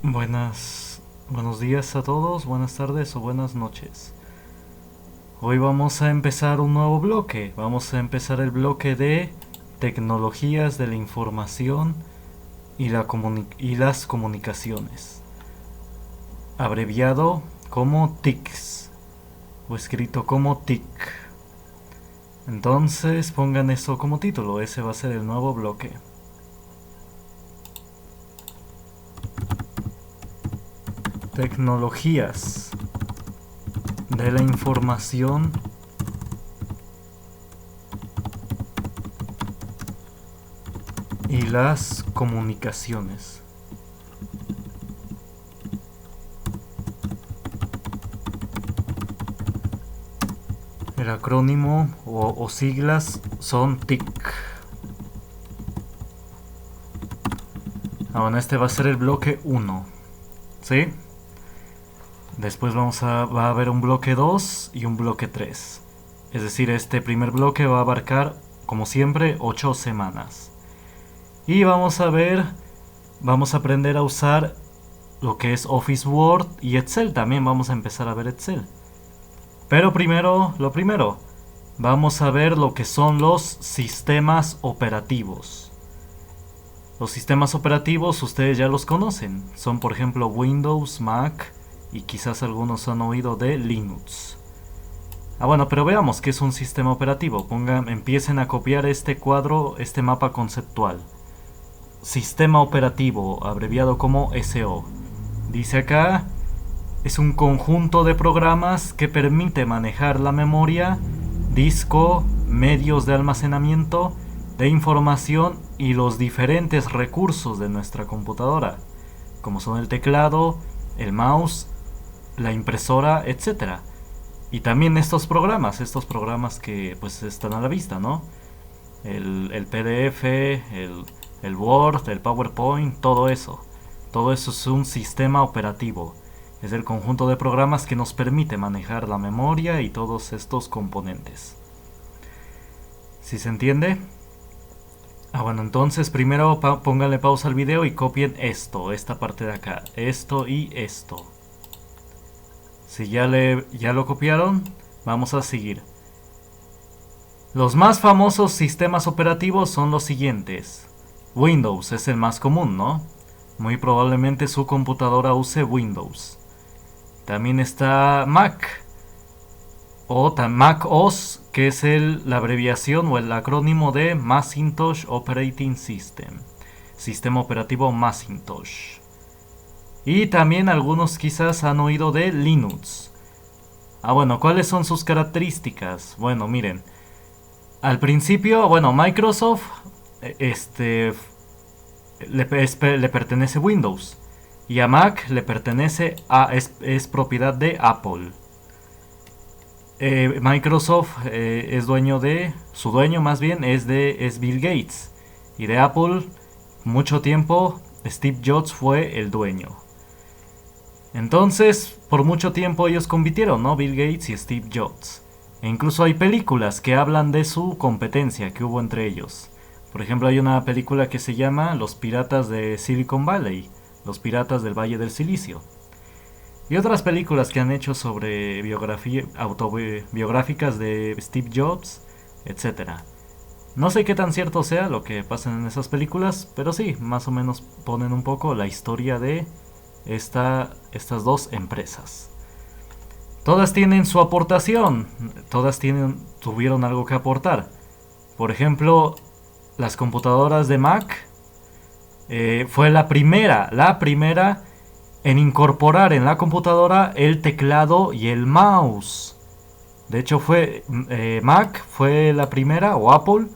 Buenos días a todos, buenas tardes o buenas noches. Hoy vamos a empezar un nuevo bloque. Vamos a empezar el bloque de tecnologías de la información y las comunicaciones, abreviado como TICs o escrito como TIC. Entonces pongan eso como título, ese va a ser el nuevo bloque. Tecnologías de la información y las comunicaciones. El acrónimo o siglas son TIC. Bueno, este va a ser el bloque 1. ¿Sí? Después va a haber un bloque 2 y un bloque 3. Es decir, este primer bloque va a abarcar, como siempre, 8 semanas. Y vamos a aprender a usar lo que es Office Word y Excel. También vamos a empezar a ver Excel. Pero lo primero, vamos a ver lo que son los sistemas operativos. Los sistemas operativos ustedes ya los conocen. Son por ejemplo Windows, Mac y quizás algunos han oído de Linux. Bueno, pero veamos qué es un sistema operativo. Empiecen a copiar este cuadro, este mapa conceptual. Sistema operativo, abreviado como SO. Dice acá, es un conjunto de programas que permite manejar la memoria, disco, medios de almacenamiento, de información y los diferentes recursos de nuestra computadora, como son el teclado, el mouse, la impresora, etc. Y también estos programas que pues están a la vista, ¿no? El PDF, el Word, el PowerPoint, todo eso. Todo eso es un sistema operativo. Es el conjunto de programas que nos permite manejar la memoria y todos estos componentes. ¿Sí se entiende? Bueno, entonces primero pónganle pausa al video y copien esta parte de acá, esto y esto. Si ya lo copiaron, vamos a seguir. Los más famosos sistemas operativos son los siguientes. Windows es el más común, ¿no? Muy probablemente su computadora use Windows. También está Mac, o Mac OS, que es la abreviación o el acrónimo de Macintosh Operating System, sistema operativo Macintosh. Y también algunos quizás han oído de Linux. Bueno, ¿cuáles son sus características? Bueno, miren, al principio, Microsoft le pertenece Windows y a Mac le pertenece es propiedad de Apple. Microsoft su dueño más bien es Bill Gates, y de Apple mucho tiempo Steve Jobs fue el dueño. Entonces por mucho tiempo ellos compitieron, ¿no? Bill Gates y Steve Jobs, e incluso hay películas que hablan de su competencia que hubo entre ellos. Por ejemplo, hay una película que se llama Los Piratas de Silicon Valley, Los Piratas del Valle del Silicio. Y otras películas que han hecho sobre autobiográficas de Steve Jobs, etc. No sé qué tan cierto sea lo que pasa en esas películas, pero sí, más o menos ponen un poco la historia de estas dos empresas. Todas tienen su aportación, tuvieron algo que aportar. Por ejemplo, las computadoras de Mac fue la primera en incorporar en la computadora el teclado y el mouse. De hecho, Mac fue la primera, o Apple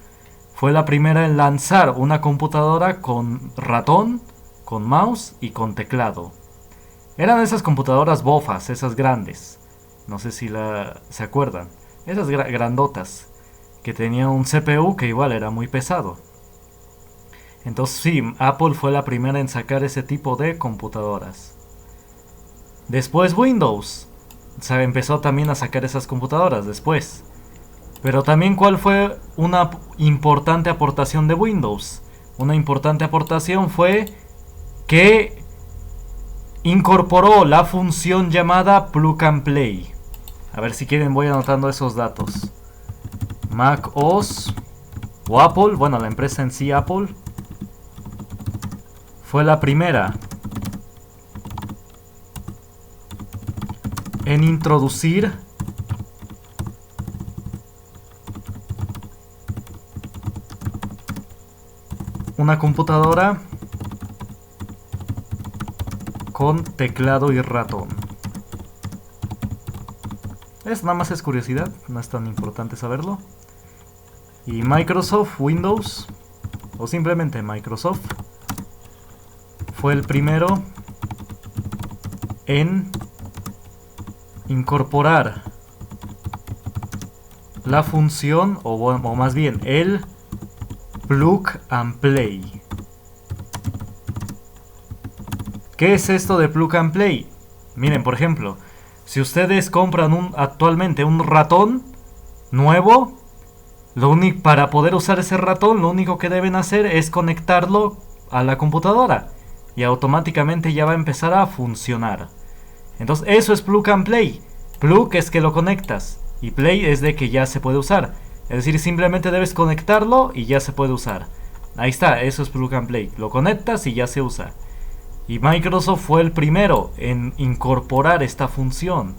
fue la primera en lanzar una computadora con ratón, con mouse y con teclado. Eran esas computadoras bofas, esas grandes. No sé si se acuerdan. Esas grandotas, que tenían un CPU que igual era muy pesado. Entonces sí, Apple fue la primera en sacar ese tipo de computadoras. Después Windows empezó también a sacar esas computadoras después. Pero también, ¿cuál fue una importante aportación de Windows? Una importante aportación fue que incorporó la función llamada Plug and Play. A ver si quieren voy anotando esos datos. Mac OS o Apple, bueno, la empresa en sí, Apple, fue la primera en introducir una computadora con teclado y ratón. Nada más es curiosidad, no es tan importante saberlo. Y Microsoft Windows, o simplemente Microsoft, fue el primero en incorporar la función, o más bien el Plug and Play. ¿Qué es esto de Plug and Play? Miren, por ejemplo, si ustedes compran actualmente un ratón nuevo, para poder usar ese ratón, lo único que deben hacer es conectarlo a la computadora y automáticamente ya va a empezar a funcionar. Entonces eso es Plug and Play. Plug es que lo conectas y Play es de que ya se puede usar. Es decir, simplemente debes conectarlo y ya se puede usar. Ahí está, eso es Plug and Play. Lo conectas y ya se usa. Y Microsoft fue el primero en incorporar esta función.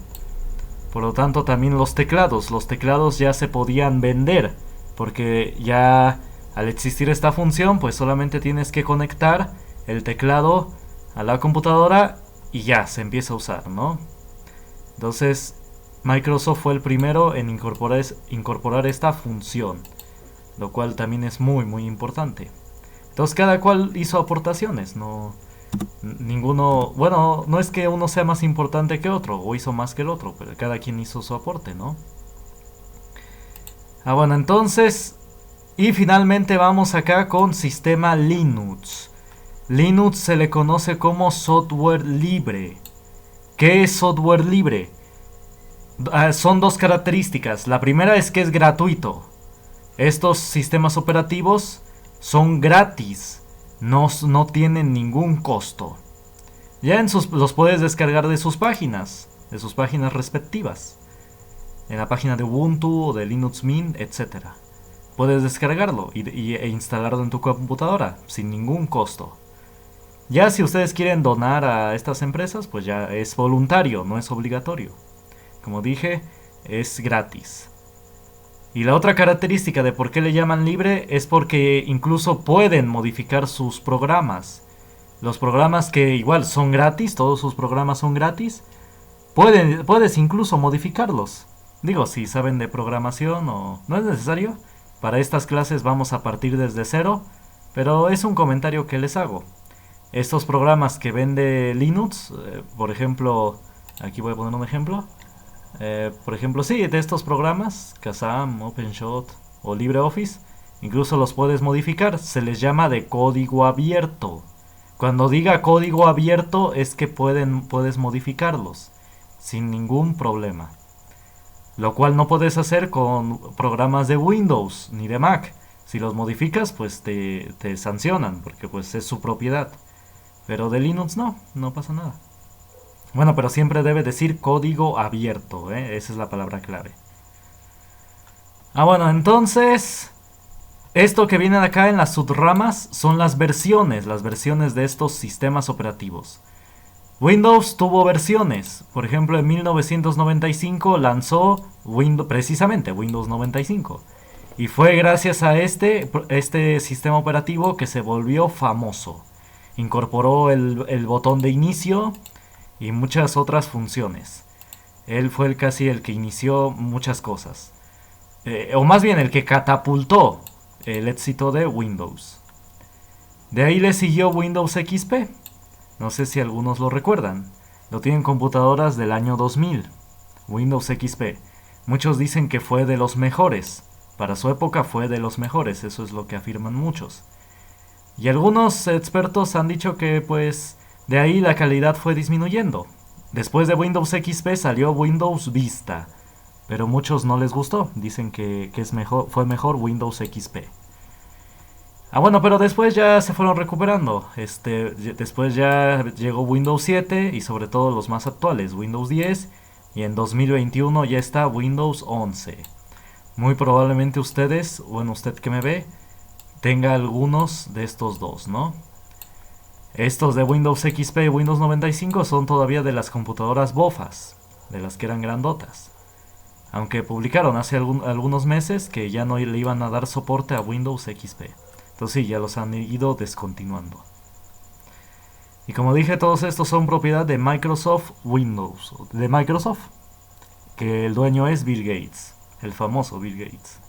Por lo tanto, también los teclados ya se podían vender, porque ya al existir esta función, pues solamente tienes que conectar el teclado a la computadora y ya se empieza a usar, ¿no? Entonces, Microsoft fue el primero en incorporar esta función, lo cual también es muy muy importante. Entonces, cada cual hizo aportaciones, ninguno, bueno, no es que uno sea más importante que otro o hizo más que el otro, pero cada quien hizo su aporte, ¿no? Bueno, entonces, y finalmente vamos acá con sistema Linux. Linux se le conoce como software libre. ¿Qué es software libre? Son dos características. La primera es que es gratuito. Estos sistemas operativos son gratis. No tienen ningún costo. Ya los puedes descargar de sus páginas respectivas. En la página de Ubuntu o de Linux Mint, etc. Puedes descargarlo e instalarlo en tu computadora sin ningún costo. Ya si ustedes quieren donar a estas empresas, pues ya es voluntario, no es obligatorio. Como dije, es gratis. Y la otra característica de por qué le llaman libre es porque incluso pueden modificar sus programas. Los programas que igual son gratis, todos sus programas son gratis, puedes incluso modificarlos. Digo, si saben de programación o no es necesario. Para estas clases vamos a partir desde cero, pero es un comentario que les hago. Estos programas que vende Linux, por ejemplo, aquí voy a poner un ejemplo. Por ejemplo, sí, de estos programas, Kazam, OpenShot o LibreOffice, incluso los puedes modificar, se les llama de código abierto. Cuando diga código abierto es que puedes modificarlos sin ningún problema. Lo cual no puedes hacer con programas de Windows ni de Mac. Si los modificas, pues te sancionan, porque pues es su propiedad. Pero de Linux no pasa nada. Bueno, pero siempre debe decir código abierto, esa es la palabra clave. Bueno, entonces, esto que viene acá en las subramas son las versiones de estos sistemas operativos. Windows tuvo versiones. Por ejemplo, en 1995 lanzó precisamente Windows 95. Y fue gracias a este sistema operativo que se volvió famoso. Incorporó el botón de inicio y muchas otras funciones. Él fue casi el que inició muchas cosas. O más bien el que catapultó el éxito de Windows. De ahí le siguió Windows XP. No sé si algunos lo recuerdan. Lo tienen computadoras del año 2000. Windows XP. Muchos dicen que fue de los mejores. Para su época fue de los mejores. Eso es lo que afirman muchos. Y algunos expertos han dicho que pues de ahí la calidad fue disminuyendo. Después de Windows XP salió Windows Vista. Pero muchos no les gustó. Dicen que fue mejor Windows XP. Ah, bueno, pero después ya se fueron recuperando. Después ya llegó Windows 7 y sobre todo los más actuales, Windows 10. Y en 2021 ya está Windows 11. Muy probablemente ustedes, bueno, usted que me ve, tenga algunos de estos dos, ¿no? Estos de Windows XP y Windows 95 son todavía de las computadoras bofas, de las que eran grandotas. Aunque publicaron hace algunos meses que ya no le iban a dar soporte a Windows XP. Entonces sí, ya los han ido descontinuando. Y como dije, todos estos son propiedad de Microsoft Windows, de Microsoft, que el dueño es Bill Gates, el famoso Bill Gates.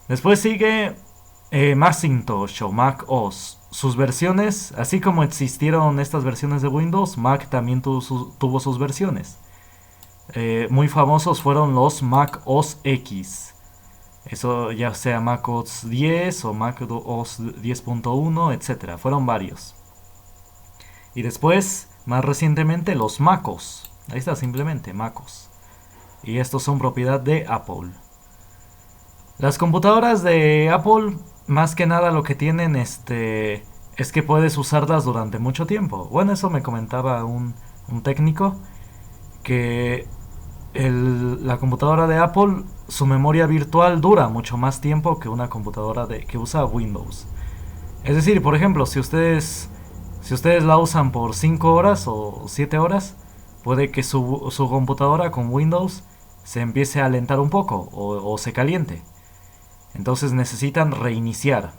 Después sigue Macintosh o Mac OS. Sus versiones, así como existieron estas versiones de Windows, Mac también tuvo sus versiones. Muy famosos fueron los Mac OS X. Eso ya sea Mac OS 10 o Mac OS 10.1, etc. Fueron varios. Y después, más recientemente, los MacOS. Ahí está, simplemente MacOS. Y estos son propiedad de Apple. Las computadoras de Apple, más que nada lo que tienen es que puedes usarlas durante mucho tiempo. Bueno, eso me comentaba un técnico, que la computadora de Apple, su memoria virtual dura mucho más tiempo que una computadora que usa Windows. Es decir, por ejemplo, si ustedes la usan por 5 horas o 7 horas, puede que su computadora con Windows se empiece a alentar un poco o se caliente. Entonces necesitan reiniciar.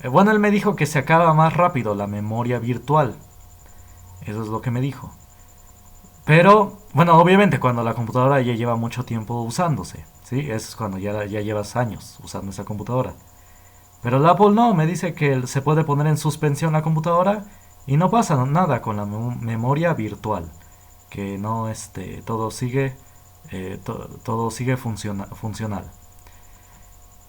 Bueno, él me dijo que se acaba más rápido la memoria virtual. Eso es lo que me dijo. Pero, bueno, obviamente cuando la computadora ya lleva mucho tiempo usándose, ¿sí? Eso es cuando ya llevas años usando esa computadora. Pero el Apple no, me dice que se puede poner en suspensión la computadora y no pasa nada con la memoria virtual. Que no, todo sigue funcional.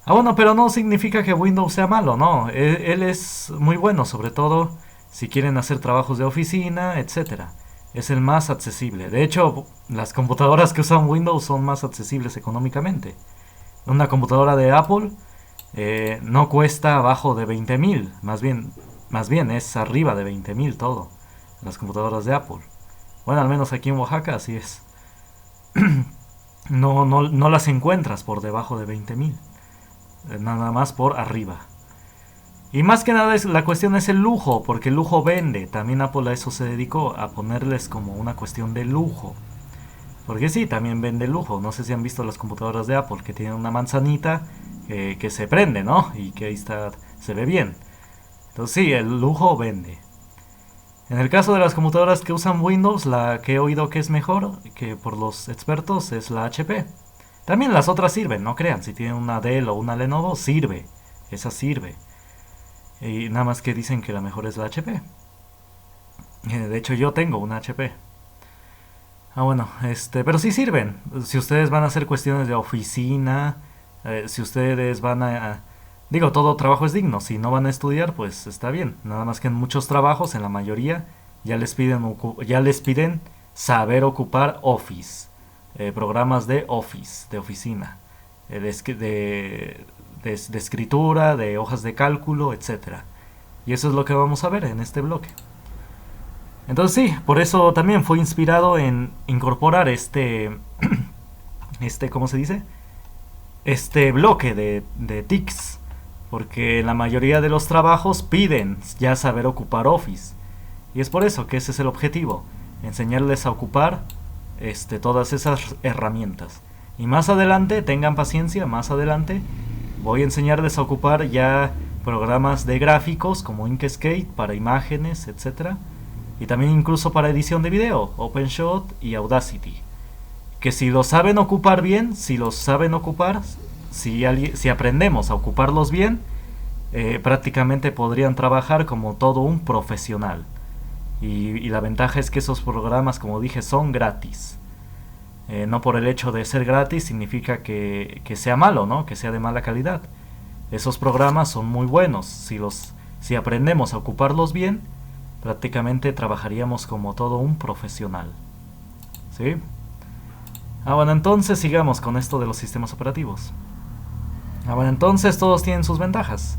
Ah, bueno, pero no significa que Windows sea malo, no. Él es muy bueno, sobre todo si quieren hacer trabajos de oficina, etcétera. Es el más accesible. De hecho, las computadoras que usan Windows son más accesibles económicamente. Una computadora de Apple no cuesta abajo de 20.000, más bien es arriba de 20.000 todo. Las computadoras de Apple. Bueno, al menos aquí en Oaxaca así es. No las encuentras por debajo de 20.000. Nada más por arriba. Y más que nada la cuestión es el lujo, porque el lujo vende. También Apple a eso se dedicó, a ponerles como una cuestión de lujo. Porque sí, también vende lujo. No sé si han visto las computadoras de Apple que tienen una manzanita que se prende, ¿no? Y que ahí está, se ve bien. Entonces sí, el lujo vende. En el caso de las computadoras que usan Windows, la que he oído que es mejor, que por los expertos, es la HP. También las otras sirven, no crean. Si tienen una Dell o una Lenovo, sirve. Esa sirve. Y nada más que dicen que la mejor es la HP. De hecho, yo tengo una HP. Ah, bueno, pero sí sirven. Si ustedes van a hacer cuestiones de oficina, si ustedes van digo, todo trabajo es digno. Si no van a estudiar, pues está bien. Nada más que en muchos trabajos, en la mayoría, ya les piden saber ocupar Office. Programas de Office, de oficina. De escritura, de hojas de cálculo, etcétera. Y eso es lo que vamos a ver en este bloque. Entonces sí, por eso también fue inspirado en incorporar ¿cómo se dice? Este bloque de TICs. Porque en la mayoría de los trabajos piden ya saber ocupar Office. Y es por eso que ese es el objetivo. Enseñarles a ocupar todas esas herramientas. Y más adelante, tengan paciencia, más adelante voy a enseñarles a ocupar ya programas de gráficos como Inkscape para imágenes, etcétera. Y también incluso para edición de video, OpenShot y Audacity. Que si lo saben ocupar bien, si aprendemos a ocuparlos bien, prácticamente podrían trabajar como todo un profesional. Y la ventaja es que esos programas, como dije, son gratis. No por el hecho de ser gratis significa que sea malo, ¿no? Que sea de mala calidad. Esos programas son muy buenos. Si aprendemos a ocuparlos bien, prácticamente trabajaríamos como todo un profesional. ¿Sí? Bueno, entonces sigamos con esto de los sistemas operativos. Bueno, entonces todos tienen sus ventajas.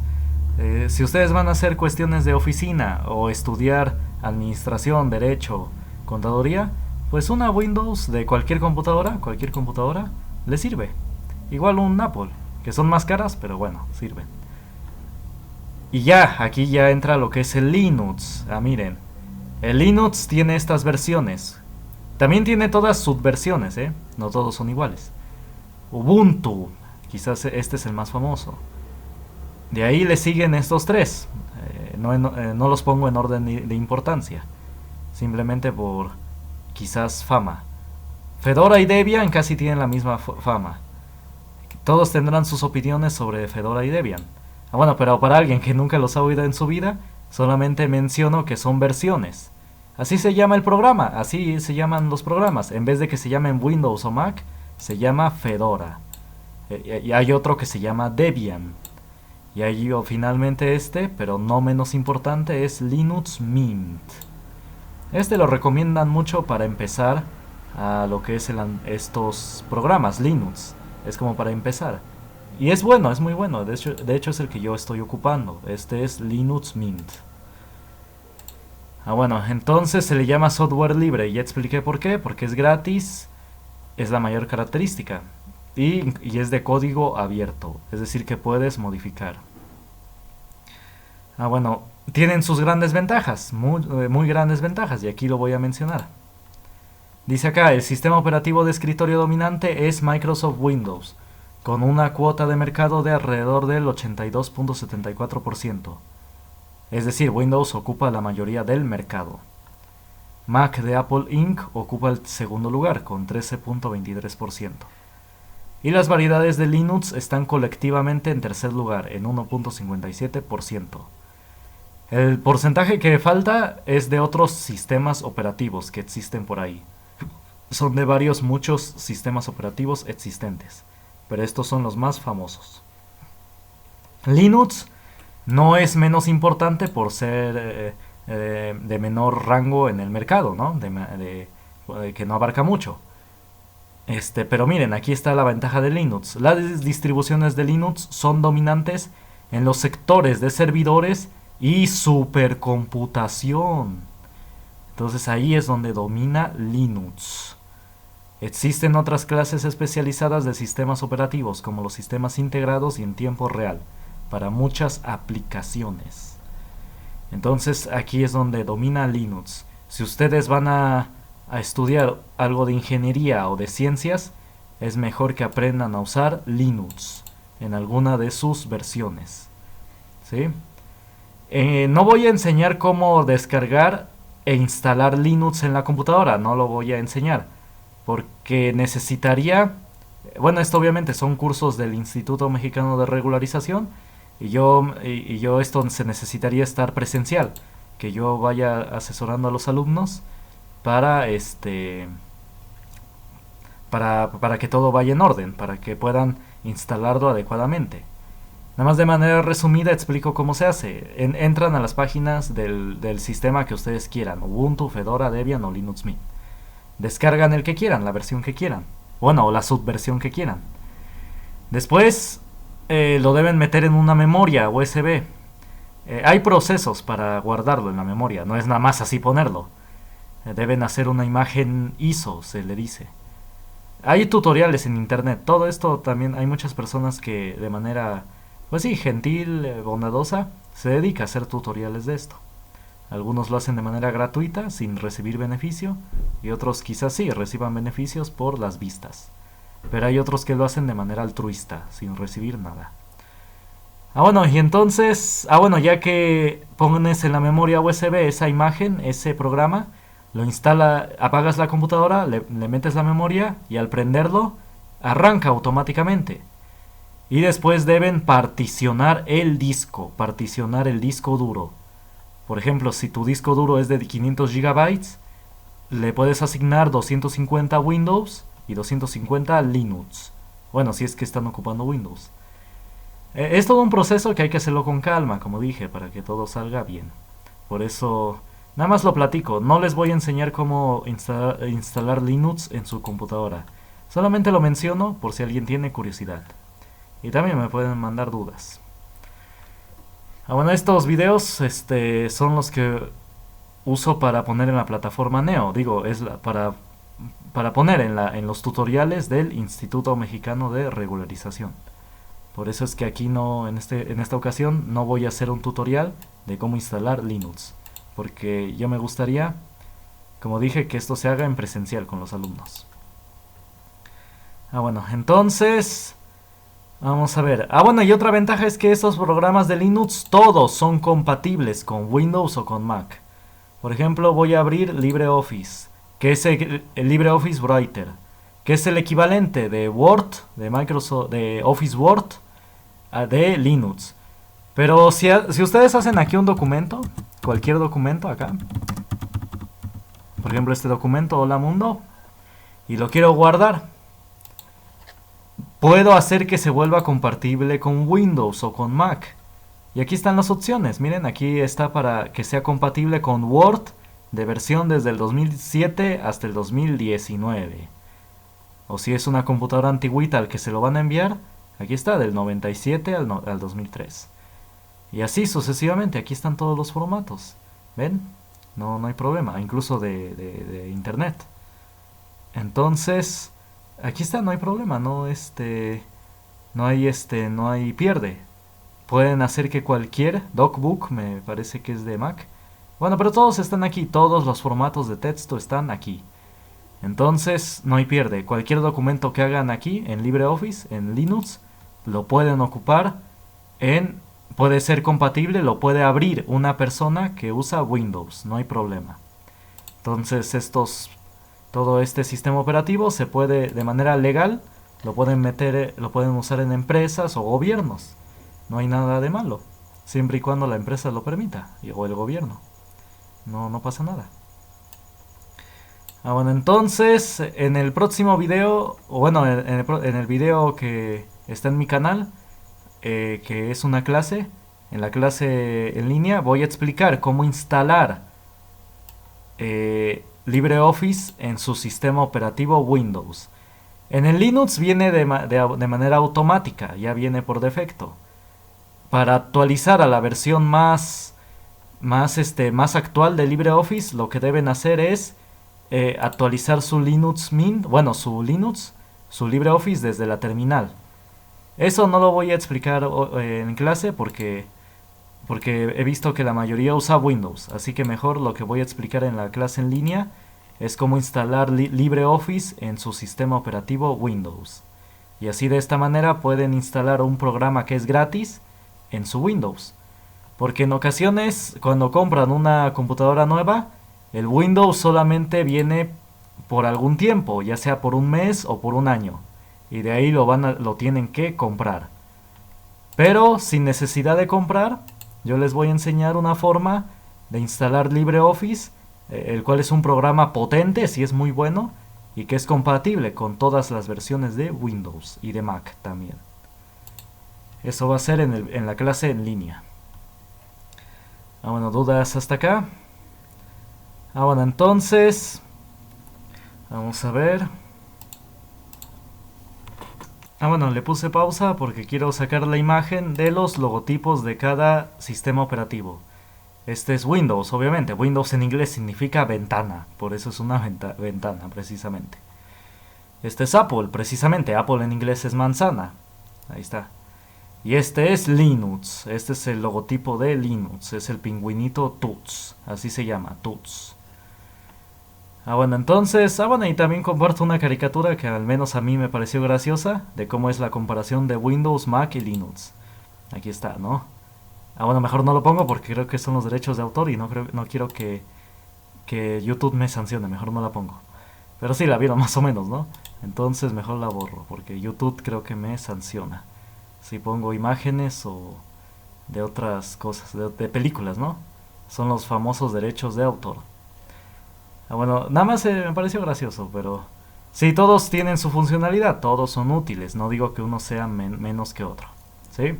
Si ustedes van a hacer cuestiones de oficina o estudiar administración, derecho, contaduría, pues una Windows de cualquier computadora, le sirve. Igual un Apple, que son más caras, pero bueno, sirven. Y ya, aquí ya entra lo que es el Linux. Miren, el Linux tiene estas versiones. También tiene todas subversiones, no todos son iguales. Ubuntu, quizás este es el más famoso. De ahí le siguen estos tres. No los pongo en orden de importancia, simplemente por quizás fama. Fedora y Debian casi tienen la misma fama. Todos tendrán sus opiniones sobre Fedora y Debian. Bueno, pero para alguien que nunca los ha oído en su vida, solamente menciono que son versiones. Así se llama el programa, así se llaman los programas. En vez de que se llamen Windows o Mac, se llama Fedora. Y hay otro que se llama Debian. Y ahí finalmente pero no menos importante, es Linux Mint. Este lo recomiendan mucho para empezar a lo que es estos programas Linux. Es como para empezar. Y es bueno, es muy bueno. De hecho es el que yo estoy ocupando. Este es Linux Mint. Bueno, entonces se le llama software libre. Ya expliqué por qué. Porque es gratis. Es la mayor característica. Y es de código abierto. Es decir, que puedes modificar. Bueno, tienen sus grandes ventajas. Muy grandes ventajas. Y aquí lo voy a mencionar. Dice acá, el sistema operativo de escritorio dominante es Microsoft Windows, con una cuota de mercado de alrededor del 82.74%. Es decir, Windows ocupa la mayoría del mercado. Mac de Apple Inc. ocupa el segundo lugar, con 13.23%. Y las variedades de Linux están colectivamente en tercer lugar, en 1.57%. El porcentaje que falta es de otros sistemas operativos que existen por ahí. Son de muchos sistemas operativos existentes, pero estos son los más famosos. Linux no es menos importante por ser de menor rango en el mercado, ¿no? Que no abarca mucho. Pero miren, aquí está la ventaja de Linux. Las distribuciones de Linux son dominantes en los sectores de servidores y supercomputación. Entonces ahí es donde domina Linux. Existen otras clases especializadas de sistemas operativos, como los sistemas integrados y en tiempo real, para muchas aplicaciones. Entonces aquí es donde domina Linux. Si ustedes van a estudiar algo de ingeniería o de ciencias, es mejor que aprendan a usar Linux en alguna de sus versiones. ¿Sí? No voy a enseñar cómo descargar e instalar Linux en la computadora, no lo voy a enseñar, porque necesitaría, bueno, esto obviamente son cursos del Instituto Mexicano de Regularización, y yo esto se necesitaría estar presencial, que yo vaya asesorando a los alumnos para para que todo vaya en orden, para que puedan instalarlo adecuadamente. Nada más de manera resumida explico cómo se hace. Entran a las páginas del sistema que ustedes quieran, Ubuntu, Fedora, Debian o Linux Mint. Descargan el que quieran, la versión que quieran, bueno, o la subversión que quieran. Después lo deben meter en una memoria USB. Hay procesos para guardarlo en la memoria, no es nada más así ponerlo. Deben hacer una imagen ISO, se le dice. Hay tutoriales en internet, todo esto también hay muchas personas que de manera, pues sí, gentil, bondadosa, se dedica a hacer tutoriales de esto. Algunos lo hacen de manera gratuita, sin recibir beneficio, y otros quizás sí reciban beneficios por las vistas. Pero hay otros que lo hacen de manera altruista, sin recibir nada. Bueno, y entonces, ya que pones en la memoria USB esa imagen, ese programa, lo instala, apagas la computadora, le metes la memoria y al prenderlo, arranca automáticamente. Y después deben particionar el disco duro. Por ejemplo, si tu disco duro es de 500 GB, le puedes asignar 250 Windows y 250 Linux. Bueno, si es que están ocupando Windows. Es todo un proceso que hay que hacerlo con calma, como dije, para que todo salga bien. Por eso, nada más lo platico. No les voy a enseñar cómo instalar Linux en su computadora. Solamente lo menciono por si alguien tiene curiosidad. Y también me pueden mandar dudas. Bueno, estos videos son los que uso para poner en la plataforma Neo. Digo, para poner en los tutoriales del Instituto Mexicano de Regularización. Por eso es que aquí no, en esta ocasión no voy a hacer un tutorial de cómo instalar Linux. Porque yo me gustaría, como dije, que esto se haga en presencial con los alumnos. Bueno, entonces vamos a ver. Bueno, y otra ventaja es que estos programas de Linux todos son compatibles con Windows o con Mac. Por ejemplo, voy a abrir LibreOffice, que es el LibreOffice Writer, que es el equivalente de Word, de Microsoft, de Office Word, de Linux. Pero si ustedes hacen aquí un documento, cualquier documento acá, por ejemplo este documento, Hola Mundo, y lo quiero guardar, puedo hacer que se vuelva compatible con Windows o con Mac. Y aquí están las opciones. Miren, aquí está para que sea compatible con Word de versión desde el 2007 hasta el 2019. O si es una computadora antigüita al que se lo van a enviar, aquí está, del 97 al 2003. Y así sucesivamente, aquí están todos los formatos. ¿Ven? No hay problema, incluso de internet. Entonces, aquí está, no hay problema, no hay pierde. Pueden hacer que cualquier DocBook, me parece que es de Mac. Bueno, pero todos están aquí, todos los formatos de texto están aquí. Entonces, no hay pierde. Cualquier documento que hagan aquí en LibreOffice, en Linux, lo pueden ocupar puede ser compatible, lo puede abrir una persona que usa Windows, no hay problema. Entonces, todo este sistema operativo se puede, de manera legal, lo pueden usar en empresas o gobiernos. No hay nada de malo, siempre y cuando la empresa lo permita, o el gobierno. No pasa nada. Bueno, entonces, en el próximo video, o bueno, en el video que está en mi canal, que es una clase, en la clase en línea, voy a explicar cómo instalar LibreOffice en su sistema operativo Windows. En el Linux viene de manera automática, ya viene por defecto. Para actualizar a la versión más actual de LibreOffice, lo que deben hacer es actualizar su Linux Mint, bueno, su LibreOffice desde la terminal. Eso no lo voy a explicar en clase porque he visto que la mayoría usa Windows, así que mejor lo que voy a explicar en la clase en línea es cómo instalar LibreOffice en su sistema operativo Windows. Y así de esta manera pueden instalar un programa que es gratis en su Windows. Porque en ocasiones, cuando compran una computadora nueva, el Windows solamente viene por algún tiempo, ya sea por un mes o por un año. Y de ahí lo tienen que comprar. Pero sin necesidad de comprar, yo les voy a enseñar una forma de instalar LibreOffice, el cual es un programa potente, sí es muy bueno, y que es compatible con todas las versiones de Windows y de Mac también. Eso va a ser en la clase en línea. Bueno, ¿dudas hasta acá? Bueno, entonces vamos a ver. Bueno, le puse pausa porque quiero sacar la imagen de los logotipos de cada sistema operativo. Este es Windows, obviamente. Windows en inglés significa ventana, por eso es una ventana, precisamente. Este es Apple, precisamente. Apple en inglés es manzana. Ahí está. Y este es Linux. Este es el logotipo de Linux. Es el pingüinito Tuts. Así se llama, Tuts. Bueno, entonces, bueno, y también comparto una caricatura que al menos a mí me pareció graciosa, de cómo es la comparación de Windows, Mac y Linux. Aquí está, ¿no? Bueno, mejor no lo pongo porque creo que son los derechos de autor y no quiero que YouTube me sancione, mejor no la pongo. Pero sí, la vieron más o menos, ¿no? Entonces mejor la borro, porque YouTube creo que me sanciona si pongo imágenes o de otras cosas, de películas, ¿no? Son los famosos derechos de autor. Bueno, nada más me pareció gracioso, pero sí, todos tienen su funcionalidad, todos son útiles, no digo que uno sea menos que otro, ¿sí?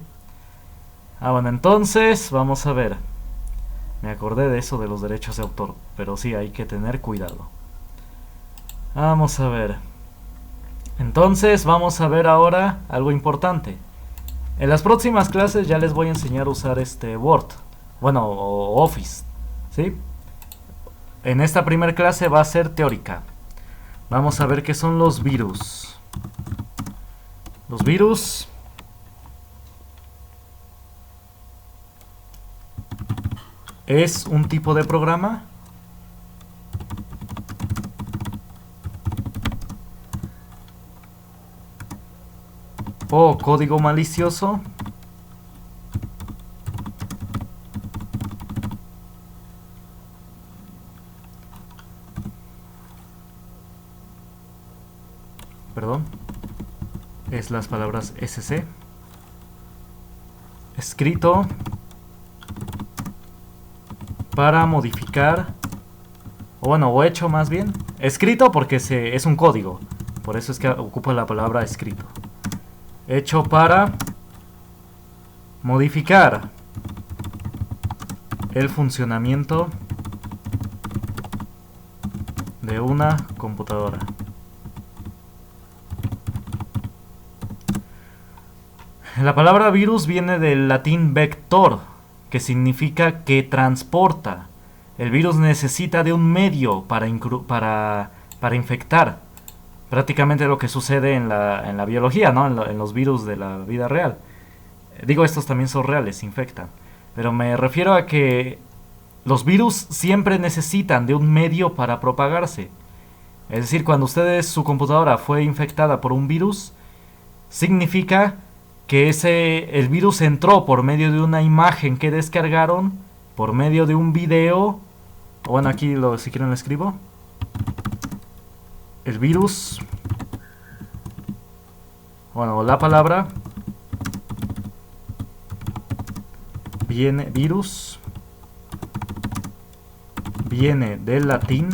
Bueno, entonces, vamos a ver. Me acordé de eso de los derechos de autor, pero sí, hay que tener cuidado. Vamos a ver. Entonces, vamos a ver ahora algo importante. En las próximas clases ya les voy a enseñar a usar este Word, bueno, o Office, ¿sí? En esta primera clase va a ser teórica. Vamos a ver qué son los virus. Los virus es un tipo de programa o código malicioso es las palabras SC escrito para modificar, o bueno, o hecho más bien, escrito porque es un código, por eso es que ocupa la palabra escrito, hecho para modificar el funcionamiento de una computadora. La palabra virus viene del latín vector, que significa que transporta. El virus necesita de un medio para infectar. Prácticamente lo que sucede en la biología, ¿no? En los virus de la vida real. Digo, estos también son reales, infectan. Pero me refiero a que los virus siempre necesitan de un medio para propagarse. Es decir, cuando su computadora fue infectada por un virus, significa que el virus entró por medio de una imagen que descargaron, por medio de un video. Bueno, aquí si quieren lo escribo. El virus, bueno, la palabra virus viene del latín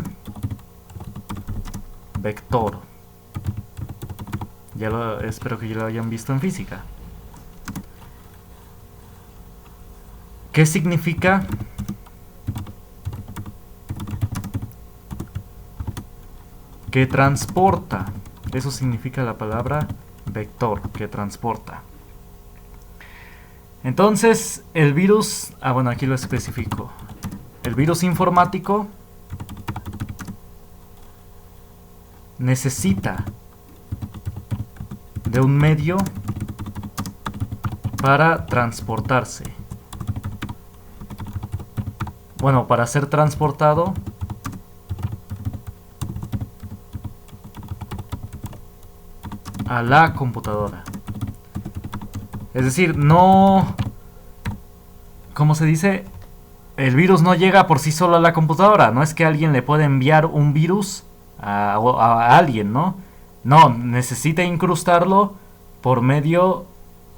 vector. Espero que ya lo hayan visto en física. ¿Qué significa? Que transporta. Eso significa la palabra vector, que transporta. Entonces, el virus, bueno, aquí lo especifico. El virus informático necesita de un medio para transportarse. Bueno, para ser transportado a la computadora. Es decir, no... ¿Cómo se dice? El virus no llega por sí solo a la computadora. No es que alguien le pueda enviar un virus a alguien, ¿no? No, necesita incrustarlo por medio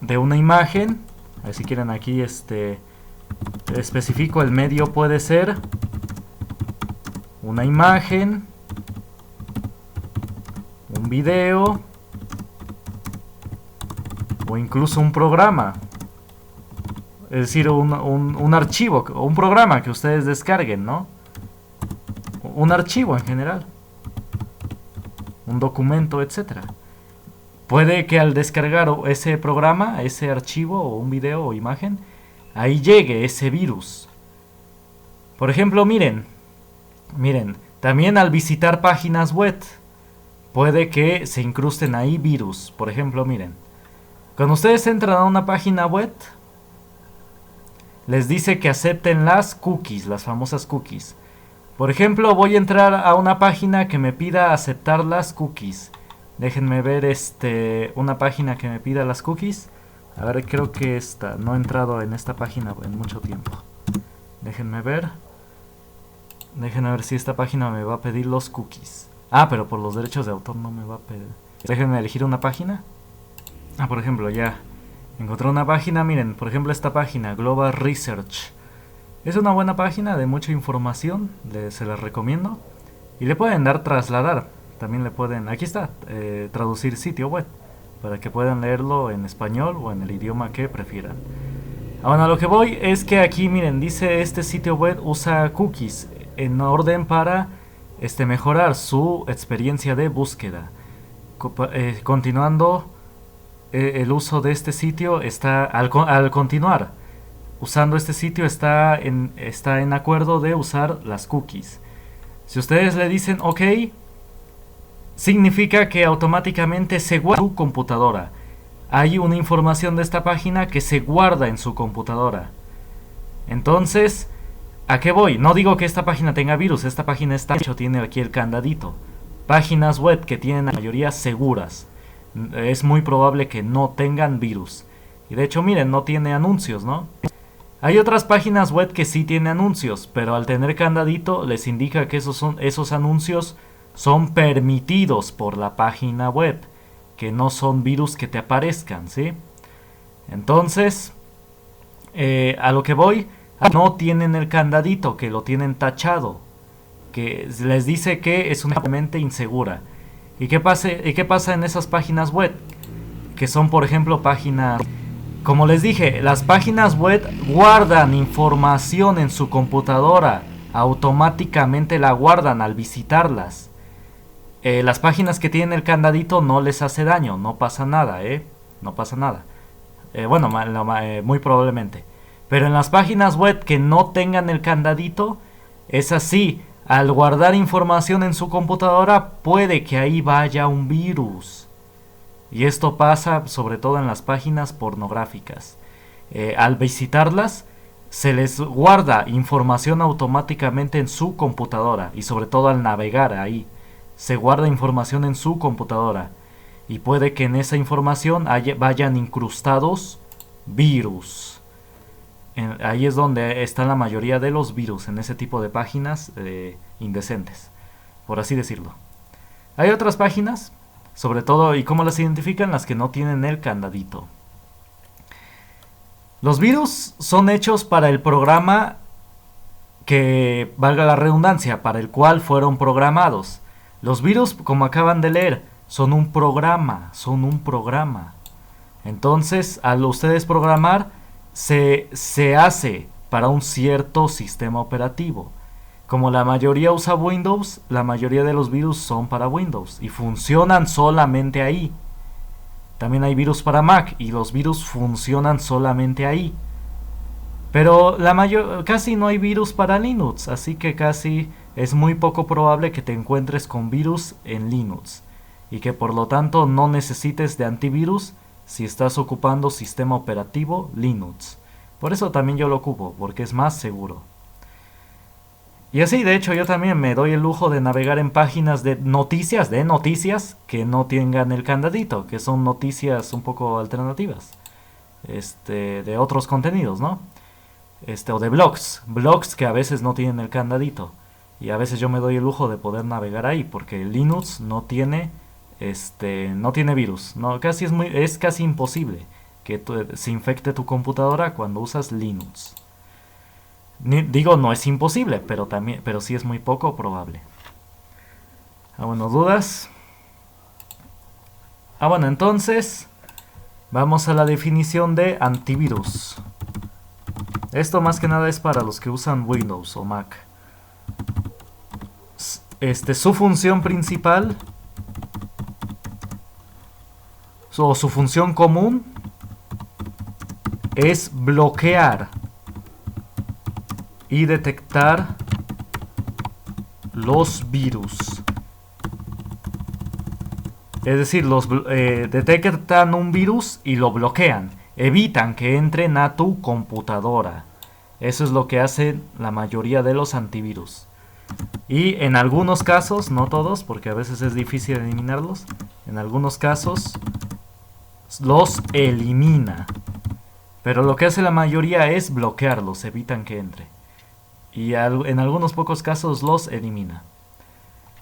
de una imagen. A ver si quieren aquí especifico, el medio puede ser una imagen, un video o incluso un programa. Es decir, un archivo o un programa que ustedes descarguen, ¿no? Un archivo en general. Un documento, etcétera. Puede que al descargar ese programa, ese archivo o un video o imagen, ahí llegue ese virus. Por ejemplo, miren, también al visitar páginas web, puede que se incrusten ahí virus. Por ejemplo, miren, cuando ustedes entran a una página web, les dice que acepten las cookies, las famosas cookies. Por ejemplo, voy a entrar a una página que me pida aceptar las cookies. Déjenme ver una página que me pida las cookies. A ver, creo que no he entrado en esta página en mucho tiempo. Déjenme ver si esta página me va a pedir los cookies. Ah, pero por los derechos de autor no me va a pedir. Déjenme elegir una página. Por ejemplo, ya encontré una página. Miren, por ejemplo, esta página, Global Research. Es una buena página de mucha información, se las recomiendo. Y le pueden dar trasladar. También le pueden, aquí está, traducir sitio web, para que puedan leerlo en español o en el idioma que prefieran. Bueno, a lo que voy es que aquí, miren, dice este sitio web usa cookies en orden para mejorar su experiencia de búsqueda. Continuando, el uso de este sitio está, al continuar usando este sitio, está en acuerdo de usar las cookies. Si ustedes le dicen OK, significa que automáticamente se guarda en su computadora. Hay una información de esta página que se guarda en su computadora. Entonces, ¿a qué voy? No digo que esta página tenga virus, esta página está hecho, tiene aquí el candadito. Páginas web que tienen la mayoría seguras. Es muy probable que no tengan virus. Y de hecho, miren, no tiene anuncios, ¿no? Hay otras páginas web que sí tienen anuncios, pero al tener candadito les indica que esos anuncios son permitidos por la página web, que no son virus que te aparezcan, ¿sí? Entonces, a lo que voy, no tienen el candadito, que lo tienen tachado, que les dice que es simplemente insegura. ¿Y qué pasa en esas páginas web? Que son, por ejemplo, páginas... Como les dije, las páginas web guardan información en su computadora. Automáticamente la guardan al visitarlas. Las páginas que tienen el candadito no les hace daño, no pasa nada, no pasa nada. Bueno, muy probablemente. Pero en las páginas web que no tengan el candadito, es así. Al guardar información en su computadora, puede que ahí vaya un virus. Y esto pasa sobre todo en las páginas pornográficas. Al visitarlas, se les guarda información automáticamente en su computadora. Y sobre todo al navegar ahí, se guarda información en su computadora. Y puede que en esa información vayan incrustados virus. Ahí es donde está la mayoría de los virus, en ese tipo de páginas indecentes, por así decirlo. Hay otras páginas, sobre todo, ¿y cómo las identifican? Las que no tienen el candadito. Los virus son hechos para el programa que, valga la redundancia, para el cual fueron programados. Los virus, como acaban de leer, son un programa. Entonces, al ustedes programar, se hace para un cierto sistema operativo. Como la mayoría usa Windows, la mayoría de los virus son para Windows y funcionan solamente ahí. También hay virus para Mac y los virus funcionan solamente ahí. Pero casi no hay virus para Linux, así que casi es muy poco probable que te encuentres con virus en Linux y que por lo tanto no necesites de antivirus si estás ocupando sistema operativo Linux. Por eso también yo lo ocupo, porque es más seguro. Y así, de hecho, yo también me doy el lujo de navegar en páginas de noticias que no tengan el candadito, que son noticias un poco alternativas, de otros contenidos, ¿no? O de blogs que a veces no tienen el candadito. Y a veces yo me doy el lujo de poder navegar ahí, porque Linux no tiene virus. No, es casi imposible que se infecte tu computadora cuando usas Linux. Digo, no es imposible, pero sí es muy poco probable. Bueno, ¿dudas? Bueno, entonces vamos a la definición de antivirus. Esto más que nada es para los que usan Windows o Mac. Su función principal o su función común es bloquear y detectar los virus. Es decir, detectan un virus y lo bloquean. Evitan que entren a tu computadora. Eso es lo que hacen la mayoría de los antivirus. Y en algunos casos, no todos, porque a veces es difícil eliminarlos, en algunos casos los elimina. Pero lo que hace la mayoría es bloquearlos, evitan que entre. Y en algunos pocos casos los elimina.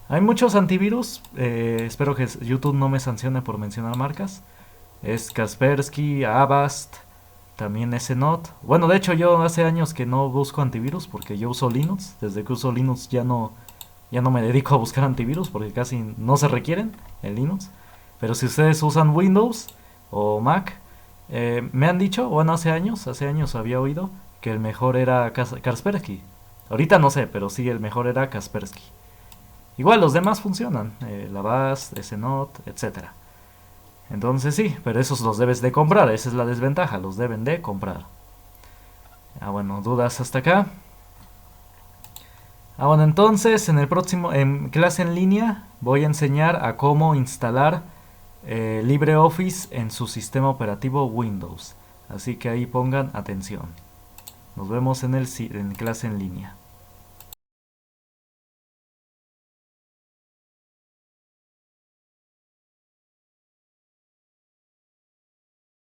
Hay muchos antivirus, espero que YouTube no me sancione por mencionar marcas. Es Kaspersky, Avast, también SNOT. Bueno, de hecho yo hace años que no busco antivirus porque yo uso Linux. Desde que uso Linux ya no me dedico a buscar antivirus porque casi no se requieren en Linux. Pero si ustedes usan Windows o Mac, me han dicho, bueno, hace años había oído que el mejor era Kaspersky. Ahorita no sé, pero sí, el mejor era Kaspersky. Igual los demás funcionan, Avast, SNOT, etc. Entonces sí, pero esos los debes de comprar, esa es la desventaja, los deben de comprar. Bueno, dudas hasta acá. Bueno, entonces en clase en línea voy a enseñar a cómo instalar LibreOffice en su sistema operativo Windows. Así que ahí pongan atención. Nos vemos en clase en línea.